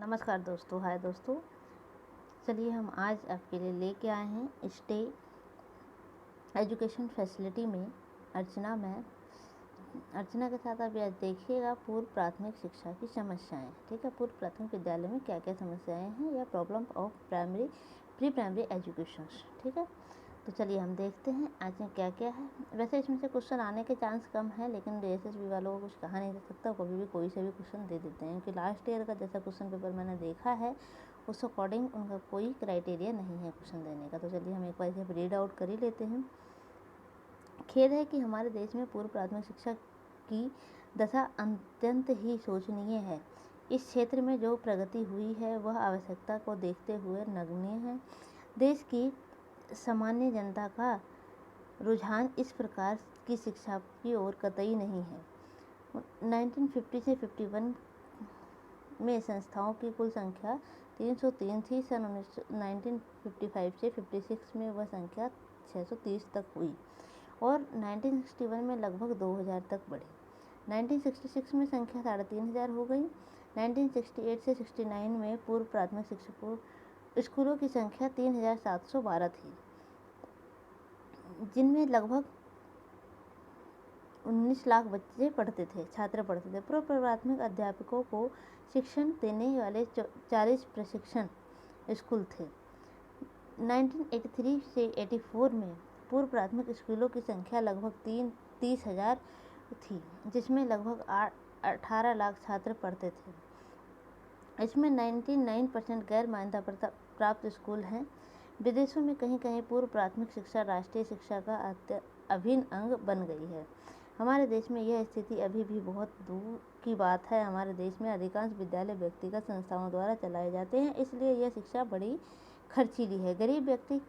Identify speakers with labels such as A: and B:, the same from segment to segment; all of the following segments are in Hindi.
A: नमस्कार दोस्तों, हाय दोस्तों। चलिए हम आज आपके लिए लेके आए हैं स्टे एजुकेशन फैसिलिटी में अर्चना के साथ आप आज देखिएगा पूर्व प्राथमिक शिक्षा की समस्याएं। ठीक है, पूर्व प्राथमिक विद्यालय में क्या क्या समस्याएं हैं या problem of pre primary education. ठीक है, तो चलिए हम देखते हैं आज में क्या क्या है। वैसे इसमें से क्वेश्चन आने के चांस कम है, लेकिन एसएसबी वालों को कुछ कहा नहीं जा सकता, कभी भी कोई से भी क्वेश्चन दे देते हैं, क्योंकि लास्ट ईयर का जैसा क्वेश्चन पेपर मैंने देखा है उस अकॉर्डिंग उनका कोई क्राइटेरिया नहीं है क्वेश्चन देने का। तो चलिए हम एक बार इसे रीड आउट कर ही लेते हैं। खेद है कि हमारे देश में पूर्व प्राथमिक शिक्षा की दशा अत्यंत ही शोचनीय है। इस क्षेत्र में जो प्रगति हुई है वह आवश्यकता को देखते हुए नगण्य है। देश की सामान्य जनता का रुझान इस प्रकार की शिक्षा की ओर कतई नहीं है। 1950 से 51 में संस्थाओं की कुल संख्या 303 थी। सन 1955 से 56 में वह संख्या 630 तक हुई और 1961 में लगभग 2000 तक बढ़ी। 1966 में संख्या 3500 हो गई। 1968 से 69 में पूर्व प्राथमिक शिक्षकों स्कूलों की संख्या 3712 थी, जिनमें लगभग 19 लाख छात्र पढ़ते थे। पूर्व प्राथमिक अध्यापकों को शिक्षण देने वाले 40 प्रशिक्षण स्कूल थे। 1983 से 84 में पूर्व प्राथमिक स्कूलों की संख्या लगभग 30,000 थी, जिसमें लगभग 18 लाख छात्र पढ़ते थे। इसमें 99% गैर मान्यता प्राप्त स्कूल हैं। विदेशों में कहीं कहीं पूर्व प्राथमिक शिक्षा राष्ट्रीय शिक्षा का अभिन्न अंग बन गई है। हमारे देश में यह स्थिति अभी भी बहुत दूर की बात है। हमारे देश में अधिकांश विद्यालय व्यक्तिगत संस्थाओं द्वारा चलाए जाते हैं, इसलिए यह शिक्षा बड़ी खर्चीली है। गरीब व्यक्ति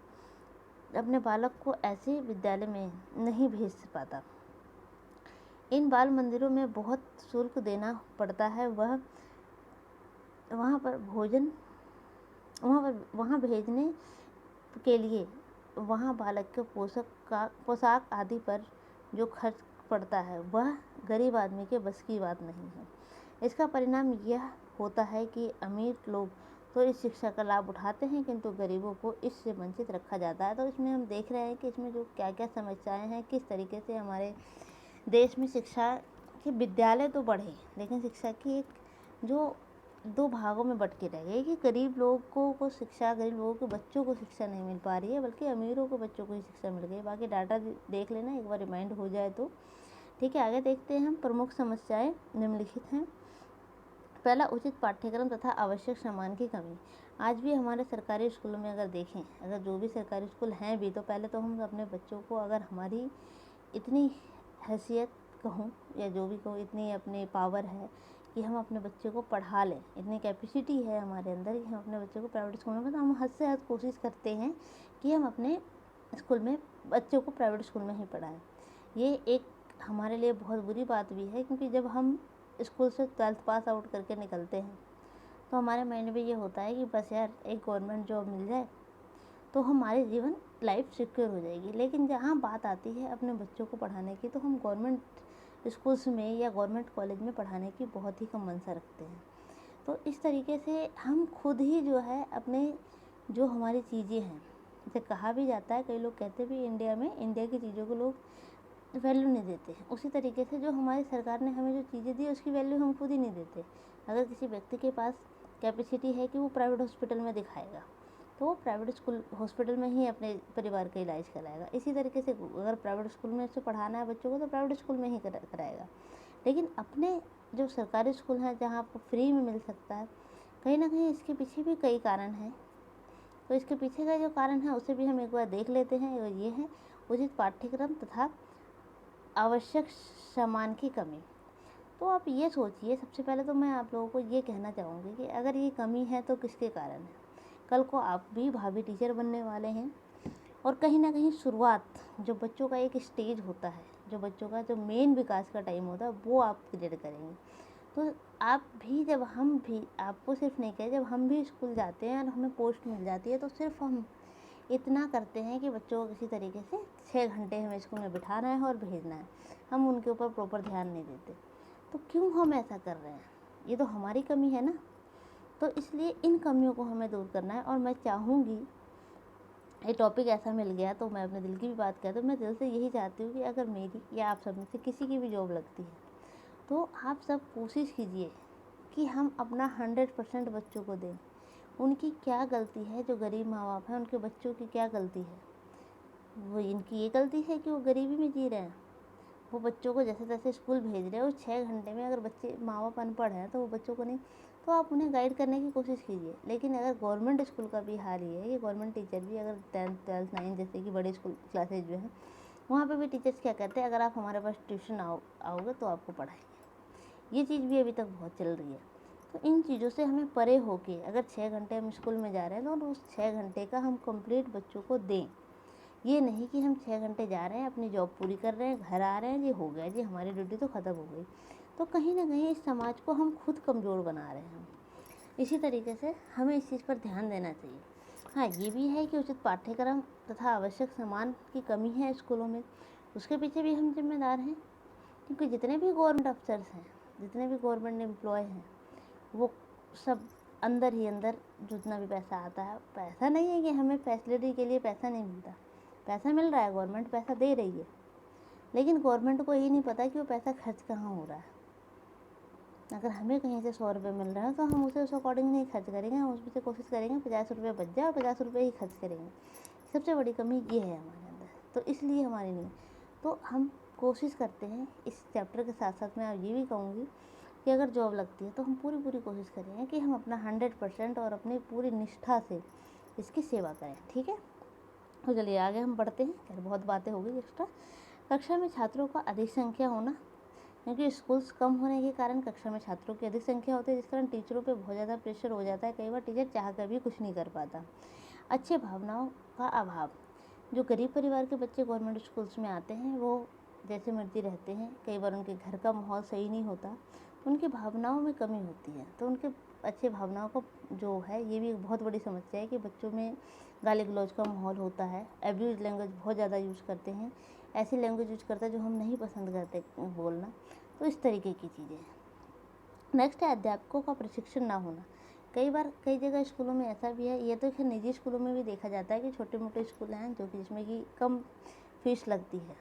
A: अपने बालक को ऐसे विद्यालय में नहीं भेज पाता। इन बाल मंदिरों में बहुत शुल्क देना पड़ता है। वहाँ भेजने के लिए वहाँ बालक के पोशाक आदि पर जो खर्च पड़ता है वह गरीब आदमी के बस की बात नहीं है। इसका परिणाम यह होता है कि अमीर लोग तो इस शिक्षा का लाभ उठाते हैं, किंतु गरीबों को इससे वंचित रखा जाता है। तो इसमें हम देख रहे हैं कि इसमें जो क्या क्या समस्याएं हैं, किस तरीके से हमारे देश में शिक्षा के विद्यालय तो बढ़े, लेकिन शिक्षा की एक जो दो भागों में बट के रह गई कि गरीब लोगों को शिक्षा, गरीब लोगों के बच्चों को शिक्षा नहीं मिल पा रही है, बल्कि अमीरों के बच्चों को ही शिक्षा मिल गई। बाकी डाटा देख लेना एक बार, रिमाइंड हो जाए तो। ठीक है, आगे देखते हैं हम। प्रमुख समस्याएं निम्नलिखित हैं। पहला, उचित पाठ्यक्रम तथा आवश्यक सामान की कमी। आज भी हमारे सरकारी स्कूलों में अगर देखें, अगर जो भी सरकारी स्कूल हैं भी, तो पहले तो हम अपने बच्चों को, अगर हमारी इतनी हैसियत कहूँ या जो भी कहूँ, इतनी अपनी पावर है कि हम अपने बच्चे को पढ़ा लें, इतनी कैपेसिटी है हमारे अंदर कि हम अपने बच्चे को प्राइवेट स्कूल में, मतलब हम हद से हद कोशिश करते हैं कि हम अपने स्कूल में बच्चों को प्राइवेट स्कूल में ही पढ़ाएं। ये एक हमारे लिए बहुत बुरी बात भी है, क्योंकि जब हम स्कूल से 12th पास आउट करके निकलते हैं तो हमारे माइंड में ये होता है कि बस यार एक गवर्नमेंट जॉब मिल जाए तो हमारी जीवन लाइफ सिक्योर हो जाएगी। लेकिन जहाँ बात आती है अपने बच्चों को पढ़ाने की, तो हम गवर्नमेंट स्कूल्स में या गवर्नमेंट कॉलेज में पढ़ाने की बहुत ही कम मंशा रखते हैं। तो इस तरीके से हम खुद ही जो है अपने जो हमारी चीज़ें हैं, जैसे कहा भी जाता है, कई लोग कहते भी इंडिया की चीज़ों को लोग वैल्यू नहीं देते हैं, उसी तरीके से जो हमारी सरकार ने हमें जो चीज़ें दी उसकी वैल्यू हम खुद ही नहीं देते। अगर किसी व्यक्ति के पास कैपेसिटी है कि वो प्राइवेट हॉस्पिटल में दिखाएगा, तो वो प्राइवेट स्कूल हॉस्पिटल में ही अपने परिवार का इलाज कराएगा। इसी तरीके से अगर प्राइवेट स्कूल में से पढ़ाना है बच्चों को, तो प्राइवेट स्कूल में ही कराएगा। लेकिन अपने जो सरकारी स्कूल हैं जहाँ आपको फ्री में मिल सकता है, कहीं ना कहीं इसके पीछे भी कई कारण हैं। तो इसके पीछे का जो कारण है उसे भी हम एक बार देख लेते हैं, और ये है उचित पाठ्यक्रम तथा आवश्यक सामान की कमी। तो आप ये सोचिए, सबसे पहले तो मैं आप लोगों को ये कहना चाहूँगी कि अगर ये कमी है तो किसके कारण है। कल को आप भी भावी टीचर बनने वाले हैं, और कहीं ना कहीं शुरुआत जो बच्चों का एक स्टेज होता है, जो बच्चों का जो मेन विकास का टाइम होता है, वो आप क्लियर करेंगे। तो आप भी, जब हम भी, आपको सिर्फ नहीं कहे, जब हम भी स्कूल जाते हैं और हमें पोस्ट मिल जाती है, तो सिर्फ हम इतना करते हैं कि बच्चों को किसी तरीके से 6 घंटे हमें स्कूल में बिठाना है और भेजना है, हम उनके ऊपर प्रॉपर ध्यान नहीं देते। तो क्यों हम ऐसा कर रहे हैं? ये तो हमारी कमी है ना। तो इसलिए इन कमियों को हमें दूर करना है। और मैं चाहूँगी, ये टॉपिक ऐसा मिल गया तो मैं अपने दिल की भी बात कह दूँ, मैं दिल से यही चाहती हूँ कि अगर मेरी या आप सब में से किसी की भी जॉब लगती है तो आप सब कोशिश कीजिए कि हम अपना 100% बच्चों को दें। उनकी क्या गलती है, जो गरीब माँ बाप हैं उनके बच्चों की क्या गलती है? वो इनकी ये गलती है कि वो गरीबी में जी रहे हैं। वो बच्चों को जैसे तैसे स्कूल भेज रहे हैं, और 6 घंटे में अगर बच्चे माँ बाप अनपढ़ हैं तो वो बच्चों को नहीं, तो आप उन्हें गाइड करने की कोशिश कीजिए। लेकिन अगर गवर्नमेंट स्कूल का भी हाल ही है, ये गवर्नमेंट टीचर भी अगर 10th 12th 9th जैसे कि बड़े स्कूल क्लासेज जो हैं, वहाँ पे भी टीचर्स क्या कहते हैं, अगर आप हमारे पास ट्यूशन आओगे तो आपको पढ़ाएंगे। ये चीज़ भी अभी तक बहुत चल रही है। तो इन चीज़ों से हमें परे होके, अगर 6 घंटे हम स्कूल में जा रहे हैं तो उस 6 घंटे का हम कंप्लीट बच्चों को दें। ये नहीं कि हम 6 घंटे जा रहे हैं, अपनी जॉब पूरी कर रहे हैं, घर आ रहे हैं, जी हो गया जी हमारी ड्यूटी तो ख़त्म हो गई। तो कहीं ना कहीं इस समाज को हम खुद कमज़ोर बना रहे हैं। इसी तरीके से हमें इस चीज़ पर ध्यान देना चाहिए। हाँ, ये भी है कि उचित पाठ्यक्रम तथा आवश्यक सामान की कमी है स्कूलों में, उसके पीछे भी हम जिम्मेदार हैं। क्योंकि जितने भी गवर्नमेंट अफसर्स हैं, जितने भी गवर्नमेंट एम्प्लॉय हैं, वो सब अंदर ही अंदर जितना भी पैसा आता है, पैसा नहीं है कि हमें फैसिलिटी के लिए पैसा नहीं मिलता, पैसा मिल रहा है, गवर्नमेंट पैसा दे रही है, लेकिन गवर्नमेंट को ये नहीं पता कि वो पैसा खर्च कहाँ हो रहा है। अगर हमें कहीं से 100 रुपये मिल रहा है तो हम उसे उस अकॉर्डिंग नहीं खर्च करेंगे, हम उसमें से कोशिश करेंगे 50 रुपये बच जाए और 50 रुपये ही खर्च करेंगे। सबसे बड़ी कमी ये है हमारे अंदर, तो इसलिए हमारी नहीं। तो हम कोशिश करते हैं इस चैप्टर के साथ साथ मैं ये भी कहूँगी कि अगर जॉब लगती है तो हम पूरी कोशिश करें कि हम अपना 100% और अपनी पूरी निष्ठा से इसकी सेवा करें। ठीक है, तो चलिए आगे हम बढ़ते हैं। खैर बहुत बातें हो गई एक्स्ट्रा। कक्षा में छात्रों का अधिक संख्या होना, क्योंकि स्कूल्स कम होने के कारण कक्षा में छात्रों की अधिक संख्या होती है, जिस कारण टीचरों पे बहुत ज़्यादा प्रेशर हो जाता है। कई बार टीचर चाह कर भी कुछ नहीं कर पाता। अच्छे भावनाओं का अभाव, जो गरीब परिवार के बच्चे गवर्नमेंट स्कूल्स में आते हैं वो जैसे मर्जी रहते हैं, कई बार उनके घर का माहौल सही नहीं होता, तो उनकी भावनाओं में कमी होती है। तो उनके अच्छे भावनाओं को जो है, ये भी एक बहुत बड़ी समस्या है कि बच्चों में गाली गलौज का माहौल होता है, एब्यूज लैंग्वेज बहुत ज़्यादा यूज़ करते हैं, ऐसी लैंग्वेज यूज़ करते हैं जो हम नहीं पसंद करते बोलना। तो इस तरीके की चीज़ें। नेक्स्ट है अध्यापकों का प्रशिक्षण ना होना। कई बार कई जगह स्कूलों में ऐसा भी है, ये तो खैर निजी स्कूलों में भी देखा जाता है कि छोटे मोटे स्कूल हैं जो कि जिसमें कि कम फीस लगती है।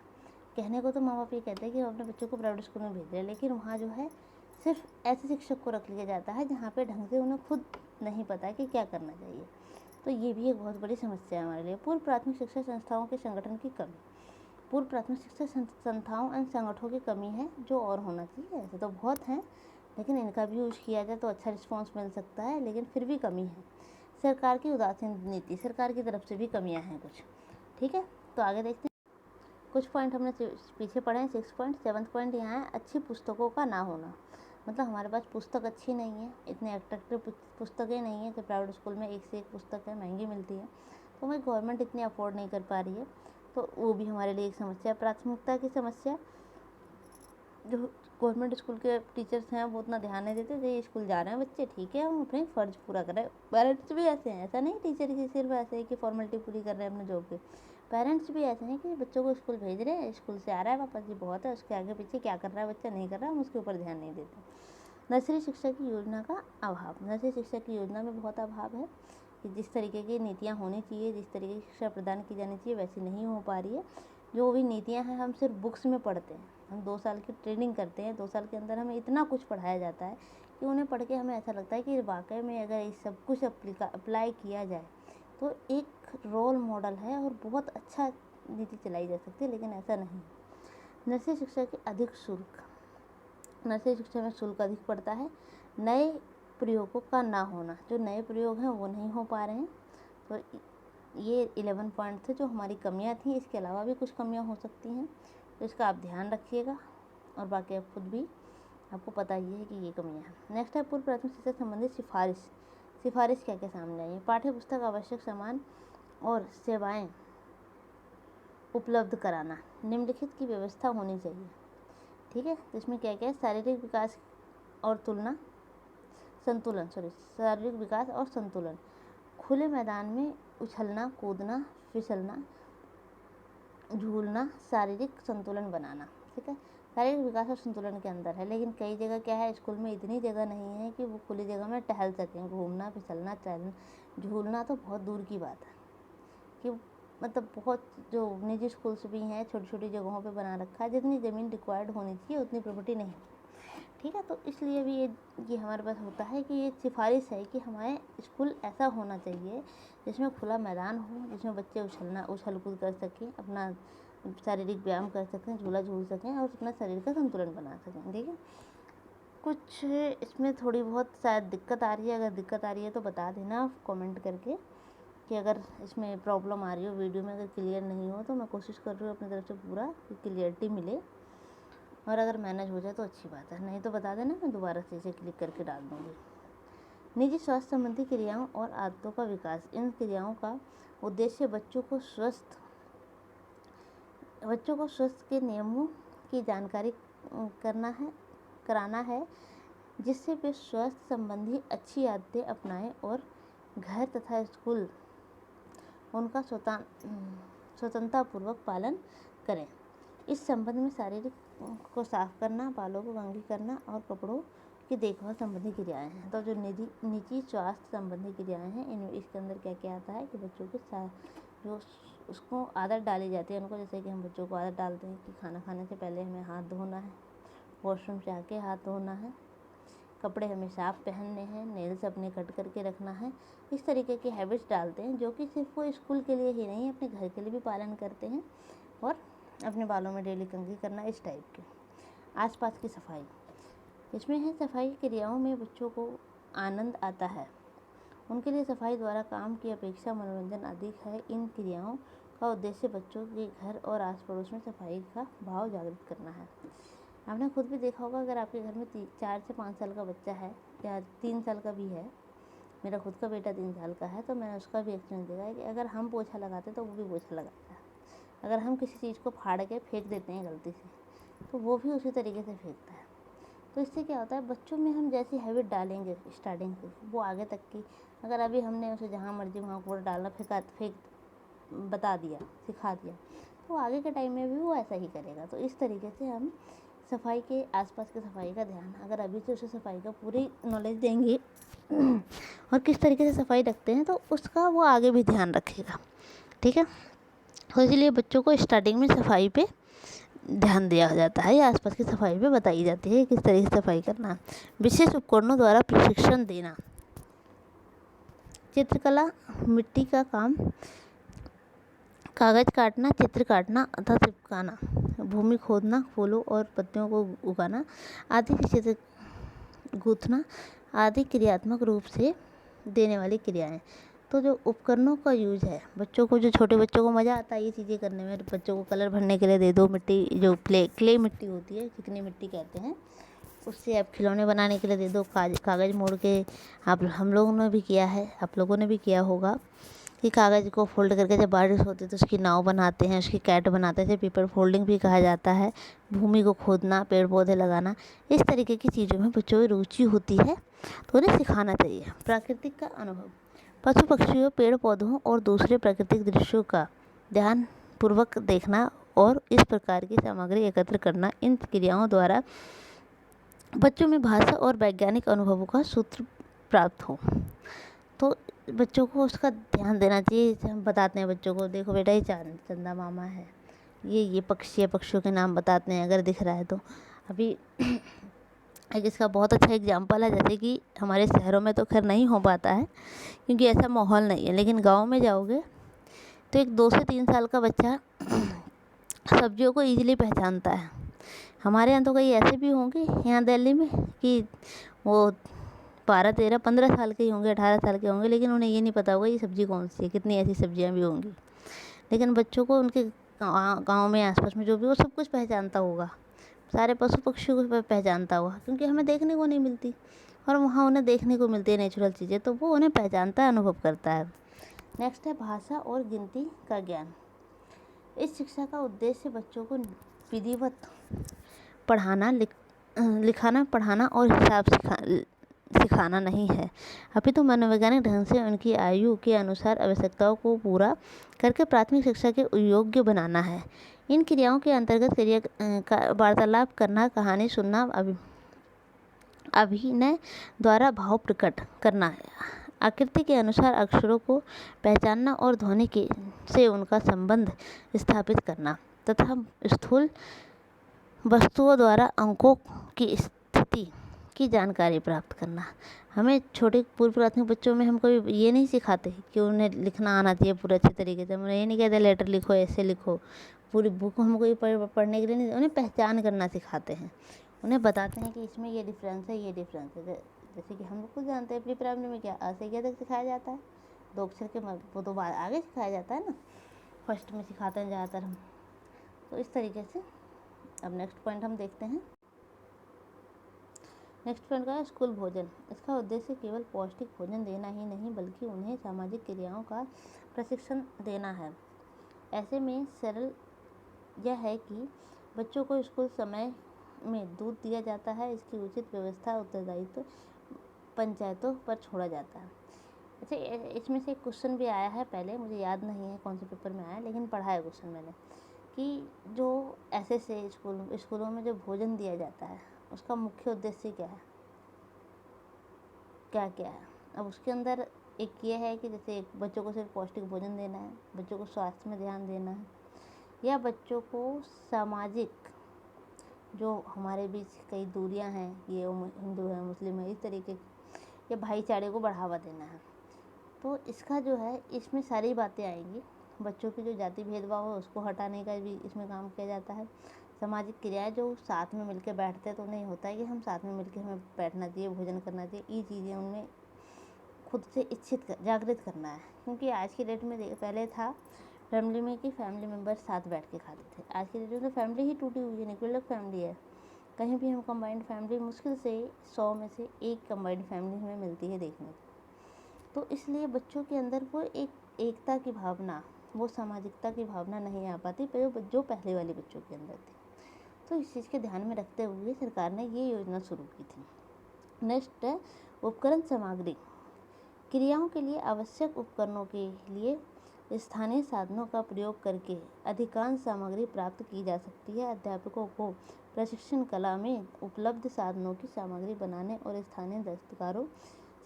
A: कहने को तो माँ बाप ये कहते हैं कि हम अपने बच्चों को प्राइवेट स्कूल में भेज रहे हैं, लेकिन वहाँ जो है सिर्फ ऐसे शिक्षक को रख लिया जाता है जहाँ पे ढंग से उन्हें खुद नहीं पता कि क्या करना चाहिए। तो ये भी एक बहुत बड़ी समस्या है हमारे लिए। पूर्व प्राथमिक शिक्षा संस्थाओं के संगठन की कमी, पूर्व प्राथमिक शिक्षा संस्थाओं एवं संगठनों की कमी है, जो और होना चाहिए। ऐसे तो बहुत हैं, लेकिन इनका भी यूज़ किया जाए तो अच्छा रिस्पॉन्स मिल सकता है, लेकिन फिर भी कमी है। सरकार की उदासीन नीति, सरकार की तरफ से भी कमियां हैं कुछ। ठीक है, तो आगे देखते हैं। कुछ पॉइंट हमने पीछे पढ़े हैं। 6 पॉइंट। 7th पॉइंट यहाँ है, अच्छी पुस्तकों का ना होना। मतलब हमारे पास पुस्तक अच्छी नहीं है, इतने अट्रैक्टिव पुस्तकें नहीं है कि प्राइवेट स्कूल में एक से एक पुस्तक है, महंगी मिलती है, तो हमें गवर्नमेंट इतनी अफोर्ड नहीं कर पा रही है, तो वो भी हमारे लिए एक समस्या है। प्राथमिकता की समस्या, जो गवर्नमेंट स्कूल के टीचर्स हैं वो उतना ध्यान नहीं देते। ये स्कूल जा रहे हैं बच्चे, ठीक है, हम अपने फ़र्ज पूरा कर रहे हैं। पेरेंट्स भी ऐसे हैं, ऐसा नहीं टीचर ही सिर्फ ऐसे है कि फॉर्मेलिटी पूरी कर रहे हैं अपने जॉब के। पेरेंट्स भी ऐसे हैं कि बच्चों को स्कूल भेज रहे हैं, स्कूल से आ रहा है वापस, जी बहुत है, उसके आगे पीछे क्या कर रहा है बच्चा नहीं कर रहा है, हम उसके ऊपर ध्यान नहीं देते। नर्सरी शिक्षा की योजना का अभाव, नर्सरी शिक्षा की योजना में बहुत अभाव है कि जिस तरीके की नीतियाँ होनी चाहिए, जिस तरीके की शिक्षा प्रदान की जानी चाहिए, वैसी नहीं हो पा रही है। जो भी नीतियाँ हैं हम सिर्फ बुक्स में पढ़ते हैं, हम 2 साल की ट्रेनिंग करते हैं, 2 साल के अंदर हमें इतना कुछ पढ़ाया जाता है कि उन्हें पढ़ के हमें ऐसा लगता है कि वाकई में अगर ये सब कुछ अप्लाई किया जाए तो एक रोल मॉडल है और बहुत अच्छा नीति चलाई जा सकती है, लेकिन ऐसा नहीं। नर्सरी शिक्षा की अधिक शुल्क, नर्सरी शिक्षा में शुल्क अधिक पड़ता है। नए प्रयोगों का ना होना, जो नए प्रयोग हैं वो नहीं हो पा रहे हैं। तो ये 11 पॉइंट थे जो हमारी कमियां थी। इसके अलावा भी कुछ कमियां हो सकती हैं, तो इसका आप ध्यान रखिएगा, और बाकी आप खुद भी, आपको पता ही है कि ये कमियां हैं। नेक्स्ट है पूर्व प्राथमिक शिक्षा संबंधित सिफारिश। सिफारिश क्या क्या सामने आई है? पाठ्य पुस्तक, आवश्यक सामान और सेवाएं उपलब्ध कराना, निम्नलिखित की व्यवस्था होनी चाहिए। ठीक है, तो इसमें क्या क्या है? शारीरिक विकास और शारीरिक विकास और संतुलन, खुले मैदान में उछलना, कूदना, फिसलना, झूलना, शारीरिक संतुलन बनाना। ठीक है, शारीरिक विकास और संतुलन के अंदर है। लेकिन कई जगह क्या है, स्कूल में इतनी जगह नहीं है कि वो खुली जगह में टहल सकें, घूमना, फिसलना, चलना, झूलना तो बहुत दूर की बात है कि मतलब बहुत जो निजी स्कूल्स भी हैं छोटी छोटी जगहों पे बना रखा है, जितनी ज़मीन रिक्वायर्ड होनी चाहिए उतनी प्रॉपर्टी नहीं, ठीक है। तो इसलिए भी ये हमारे पास होता है कि ये सिफारिश है कि हमारे स्कूल ऐसा होना चाहिए जिसमें खुला मैदान हो, जिसमें बच्चे उछल कूद कर सकें, अपना शारीरिक व्यायाम कर सकें, झूला झूल सकें और अपना शरीर का संतुलन बना सकें। ठीक है, कुछ इसमें थोड़ी बहुत शायद दिक्कत आ रही है, अगर दिक्कत आ रही है तो बता देना कमेंट करके कि अगर इसमें प्रॉब्लम आ रही हो, वीडियो में अगर क्लियर नहीं हो तो मैं कोशिश कर रही हूँ अपनी तरफ से पूरा कि क्लियरिटी मिले, और अगर मैनेज हो जाए तो अच्छी बात है, नहीं तो बता देना, मैं दोबारा से इसे क्लिक करके डाल दूँगी। निजी स्वास्थ्य संबंधी क्रियाओं और आदतों का विकास। इन क्रियाओं का उद्देश्य बच्चों को स्वस्थ के नियमों की जानकारी कराना है, जिससे वे स्वास्थ्य संबंधी अच्छी आदतें अपनाएं और घर तथा स्कूल उनका स्वतंत्रतापूर्वक पालन करें। इस संबंध में शारीरिक को साफ करना, बालों को कंघी करना और कपड़ों की देखभाल संबंधी क्रियाएं हैं। तो जो निजी स्वास्थ्य संबंधी क्रियाएं हैं, इनमें इसके अंदर क्या क्या आता है कि बच्चों के जो उसको आदत डाली जाती है उनको, जैसे कि हम बच्चों को आदत डालते हैं कि खाना खाने से पहले हमें हाथ धोना है, वॉशरूम से आके हाथ धोना है, कपड़े हमें साफ पहनने हैं, नेल्स अपने कट करके रखना है। इस तरीके की हैबिट्स डालते हैं जो कि सिर्फ वो स्कूल के लिए ही नहीं, अपने घर के लिए भी पालन करते हैं, और अपने बालों में डेली कंघी करना, इस टाइप के। आसपास की सफाई, इसमें है सफाई क्रियाओं में बच्चों को आनंद आता है, उनके लिए सफाई द्वारा काम की अपेक्षा मनोरंजन अधिक है। इन क्रियाओं का उद्देश्य बच्चों के घर और आस पड़ोस में सफाई का भाव जागृत करना है। आपने खुद भी देखा होगा, अगर आपके घर में 4 से 5 साल का बच्चा है या 3 साल का भी है, मेरा खुद का बेटा 3 साल का है, तो मैंने उसका भी एक्सपीरियंस देखा है कि अगर हम पोछा लगाते तो वो भी पोछा लगाता है। अगर हम किसी चीज़ को फाड़ के फेंक देते हैं गलती से, तो वो भी उसी तरीके से फेंकता है। तो इससे क्या होता है, बच्चों में हम जैसी हैबिट डालेंगे स्टार्टिंग से, वो आगे तक की, अगर अभी हमने उसे जहाँ मर्जी वहाँ कूड़ा डालना बता दिया, सिखा दिया, तो आगे के टाइम में भी वो ऐसा ही करेगा। तो इस तरीके से हम सफाई के आसपास की सफाई का ध्यान, अगर अभी से उसे सफाई का पूरी नॉलेज देंगे और किस तरीके से सफाई रखते हैं, तो उसका वो आगे भी ध्यान रखेगा। ठीक है, तो इसलिए बच्चों को स्टार्टिंग में सफाई पे ध्यान दिया जाता है, या आसपास की सफाई पे बताई जाती है किस तरीके से सफाई करना। विशेष उपकरणों द्वारा प्रशिक्षण देना, चित्रकला, मिट्टी का काम, कागज काटना, चित्र काटना अथवा चिपकाना, भूमि खोदना, फूलों और पत्तियों को उगाना आदि चित्र गूंथना आदि क्रियात्मक रूप से देने वाली क्रियाएं। तो जो उपकरणों का यूज है, बच्चों को, जो छोटे बच्चों को मज़ा आता है ये चीज़ें करने में, बच्चों को कलर भरने के लिए दे दो, मिट्टी जो क्ले मिट्टी होती है, चिकनी मिट्टी कहते हैं, उससे आप खिलौने बनाने के लिए दे दो, कागज़ मोड़ के। हम लोगों ने भी किया है, आप लोगों ने भी किया होगा कि कागज़ को फोल्ड करके जब बारिश होती है तो उसकी नाव बनाते हैं, उसकी कैट बनाते हैं, पेपर फोल्डिंग भी कहा जाता है। भूमि को खोदना, पेड़ पौधे लगाना, इस तरीके की चीज़ों में बच्चों की रुचि होती है तो उन्हें सिखाना चाहिए। प्राकृतिक का अनुभव, पशु पक्षियों, पेड़ पौधों और दूसरे प्राकृतिक दृश्यों का ध्यानपूर्वक देखना और इस प्रकार की सामग्री एकत्र करना, इन क्रियाओं द्वारा बच्चों में भाषा और वैज्ञानिक अनुभवों का सूत्र प्राप्त हो। तो बच्चों को उसका ध्यान देना चाहिए। हम बताते हैं बच्चों को, देखो बेटा ये चंदा मामा है, ये पक्षी है, पक्षियों के नाम बताते हैं अगर दिख रहा है तो। अभी एक इसका बहुत अच्छा एग्जाम्पल है, जैसे कि हमारे शहरों में तो खैर नहीं हो पाता है क्योंकि ऐसा माहौल नहीं है, लेकिन गांव में जाओगे तो एक 2 से 3 साल का बच्चा सब्जियों को ईजिली पहचानता है। हमारे यहाँ तो कई ऐसे भी होंगे यहाँ दिल्ली में कि वो 12, 13, 15 साल के ही होंगे, 18 साल के होंगे, लेकिन उन्हें ये नहीं पता होगा ये सब्ज़ी कौन सी है, कितनी ऐसी सब्जियां भी होंगी। लेकिन बच्चों को उनके गांव में आसपास में जो भी, वो सब कुछ पहचानता होगा, सारे पशु पक्षियों को पहचानता होगा, क्योंकि हमें देखने को नहीं मिलती और वहाँ उन्हें देखने को मिलती है नेचुरल चीज़ें, तो वो उन्हें पहचानता है, अनुभव करता है। नेक्स्ट है भाषा और गिनती का ज्ञान। इस शिक्षा का उद्देश्य बच्चों को विधिवत पढ़ाना, लिखाना, पढ़ाना और सिखाना नहीं है, अपितु मनोवैज्ञानिक ढंग से उनकी आयु के अनुसार आवश्यकताओं को पूरा करके प्राथमिक शिक्षा के योग्य बनाना है। इन क्रियाओं के अंतर्गत क्रिया का वार्तालाप करना, कहानी सुनना, अभिनय द्वारा भाव प्रकट करना है, आकृति के अनुसार अक्षरों को पहचानना और ध्वनि के से उनका संबंध स्थापित करना तथा स्थूल वस्तुओं द्वारा अंकों की स्थिति की जानकारी प्राप्त करना। हमें छोटे पूर्व प्राथमिक बच्चों में हम कोई ये नहीं सिखाते कि उन्हें लिखना आना चाहिए पूरे अच्छे तरीके से। हम उन्हें ये नहीं कहते लेटर लिखो, ऐसे लिखो, पूरी बुक हमको ये पढ़ने के लिए नहीं, उन्हें पहचान करना सिखाते हैं। उन्हें बताते हैं कि इसमें ये डिफरेंस है, ये डिफरेंस है। जैसे कि हम लोग खुद जानते हैं प्री प्राइमरी में क्या आ से क्या तक सिखाया जाता है, 2 अक्षर के वो तो बाद आगे सिखाया जाता है ना, फर्स्ट में सिखाते हैं ज़्यादातर हम। तो इस तरीके से अब नेक्स्ट पॉइंट हम देखते हैं। नेक्स्ट पॉइंट का है स्कूल भोजन। इसका उद्देश्य केवल पौष्टिक भोजन देना ही नहीं बल्कि उन्हें सामाजिक क्रियाओं का प्रशिक्षण देना है। ऐसे में सरल यह है कि बच्चों को स्कूल समय में दूध दिया जाता है। इसकी उचित व्यवस्था उत्तरदायित्व पंचायतों पर छोड़ा जाता है। अच्छा, इसमें से एक क्वेश्चन भी आया है पहले, मुझे याद नहीं है कौन से पेपर में आया, लेकिन पढ़ा है क्वेश्चन मैंने कि जो ऐसे स्कूलों में जो भोजन दिया जाता है उसका मुख्य उद्देश्य क्या है, क्या क्या है। अब उसके अंदर एक ये है कि जैसे बच्चों को सिर्फ पौष्टिक भोजन देना है, बच्चों को स्वास्थ्य में ध्यान देना है, या बच्चों को सामाजिक जो हमारे बीच कई दूरियां हैं, ये हिंदू है मुस्लिम है इस तरीके या भाईचारे को बढ़ावा देना है। तो इसका जो है इसमें सारी बातें आएंगी। बच्चों की जो जाति भेदभाव है उसको हटाने का भी इसमें काम किया जाता है। सामाजिक क्रियाएं जो साथ में मिलकर बैठते हैं, तो नहीं होता है कि हम साथ में मिलकर हमें बैठना चाहिए, भोजन करना चाहिए, ये चीज़ें उनमें खुद से जागृत करना है। क्योंकि आज की डेट में पहले था फैमिली में कि फैमिली मेम्बर्स साथ बैठ के खाते थे। आज की डेट में तो फैमिली ही टूटी हुई है, न्यूक्लियर फैमिली है। कहीं भी हम कंबाइंड फैमिली मुश्किल से 100 में से 1 कंबाइंड फैमिली हमें मिलती है देखने को। तो इसलिए बच्चों के अंदर वो एक एकता की भावना, वो सामाजिकता की भावना नहीं आ पाती जो पहले वाले बच्चों के अंदर थी। तो इस चीज़ के ध्यान में रखते हुए सरकार ने ये योजना शुरू की थी। नेक्स्ट है उपकरण सामग्री। क्रियाओं के लिए आवश्यक उपकरणों के लिए स्थानीय साधनों का प्रयोग करके अधिकांश सामग्री प्राप्त की जा सकती है। अध्यापकों को प्रशिक्षण कला में उपलब्ध साधनों की सामग्री बनाने और स्थानीय दस्तकारों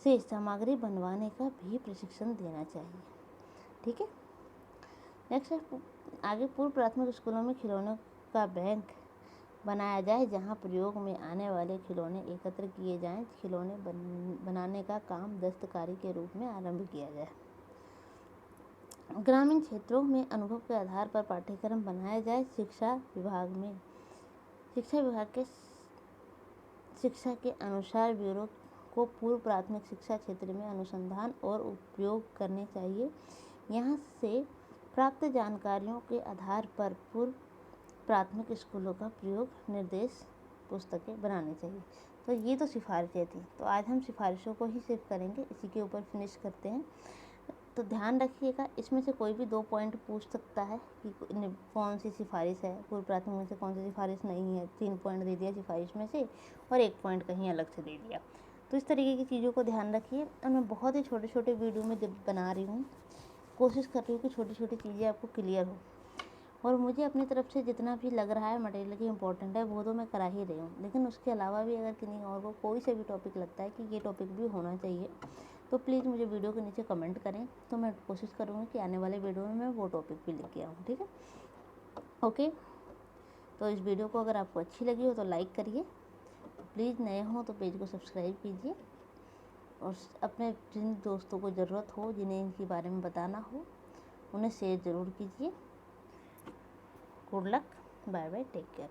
A: से सामग्री बनवाने का भी प्रशिक्षण देना चाहिए। ठीक है। नेक्स्ट है आगे पूर्व प्राथमिक स्कूलों में खिलौनों का बैंक बनाया जाए, जहां प्रयोग में आने वाले खिलौने एकत्र किए जाएं। खिलौने बनाने का काम दस्तकारी के रूप में आरंभ किया जाए। ग्रामीण क्षेत्रों में अनुभव के आधार पर पाठ्यक्रम बनाया जाए। शिक्षा विभाग के शिक्षा के अनुसार ब्यूरो को पूर्व प्राथमिक शिक्षा क्षेत्र में अनुसंधान और उपयोग करने चाहिए। यहाँ से प्राप्त जानकारियों के आधार पर पूर्व प्राथमिक स्कूलों का प्रयोग निर्देश पुस्तकें बनानी चाहिए। तो ये तो सिफारिशें थी, तो आज हम सिफारिशों को ही सिर्फ करेंगे, इसी के ऊपर फिनिश करते हैं। तो ध्यान रखिएगा, इसमें से कोई भी 2 पॉइंट पूछ सकता है कि कौन सी सिफारिश है, पूर्व प्राथमिक में से कौन सी सिफारिश नहीं है। 3 पॉइंट दे दिया सिफारिश में से और 1 पॉइंट कहीं अलग से दे दिया। तो इस तरीके की चीज़ों को ध्यान रखिए। और मैं बहुत ही छोटे छोटे वीडियो में बना रही हूँ, कोशिश कर रही हूँ कि छोटी छोटी चीज़ें आपको क्लियर हो। और मुझे अपनी तरफ से जितना भी लग रहा है मटेरियल की इम्पोर्टेंट है वो तो मैं करा ही रही हूँ, लेकिन उसके अलावा भी अगर किन्हीं और को कोई सा भी टॉपिक लगता है कि ये टॉपिक भी होना चाहिए, तो प्लीज़ मुझे वीडियो के नीचे कमेंट करें, तो मैं कोशिश करूँगी कि आने वाले वीडियो में मैं वो टॉपिक भी लेके आऊँ। ठीक है, ओके। तो इस वीडियो को अगर आपको अच्छी लगी हो तो लाइक करिए, प्लीज़ नए हो तो पेज को सब्सक्राइब कीजिए, और अपने जिन दोस्तों को ज़रूरत हो, जिन्हें इनके बारे में बताना हो, उन्हें शेयर ज़रूर कीजिए। Good luck, bye bye, take care.